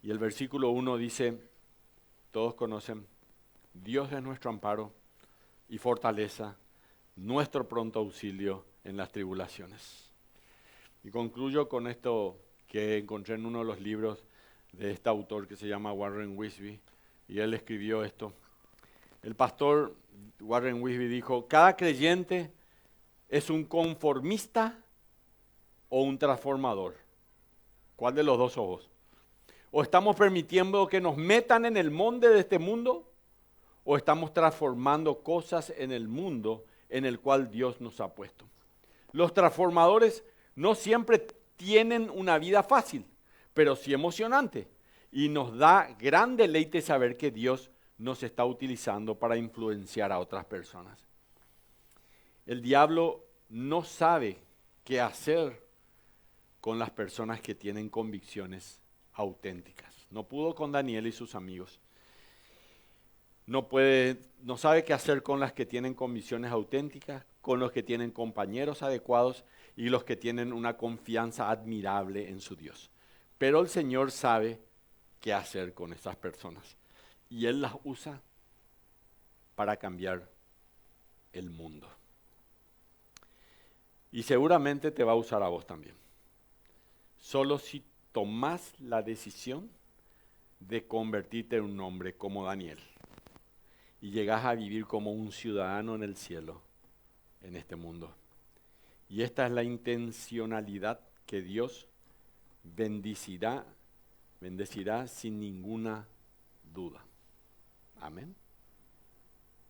[SPEAKER 1] Y el versículo 1 dice, todos conocen: Dios es nuestro amparo y fortaleza, nuestro pronto auxilio en las tribulaciones. Y concluyo con esto que encontré en uno de los libros de este autor que se llama Warren Wiersbe, y él escribió esto. El pastor Warren Wiersbe dijo: cada creyente es un conformista o un transformador. ¿Cuál de los dos sos vos? ¿O estamos permitiendo que nos metan en el molde de este mundo? ¿O estamos transformando cosas en el mundo en el cual Dios nos ha puesto? Los transformadores no siempre tienen una vida fácil, pero sí emocionante. Y nos da gran deleite saber que Dios nos está utilizando para influenciar a otras personas. El diablo no sabe qué hacer con las personas que tienen convicciones auténticas. No pudo con Daniel y sus amigos. No sabe qué hacer con las que tienen convicciones auténticas, con los que tienen compañeros adecuados y los que tienen una confianza admirable en su Dios. Pero el Señor sabe qué hacer con esas personas. Y Él las usa para cambiar el mundo. Y seguramente te va a usar a vos también. Solo si tomás la decisión de convertirte en un hombre como Daniel y llegás a vivir como un ciudadano en el cielo, en este mundo. Y esta es la intencionalidad que Dios bendecirá sin ninguna duda. Amén.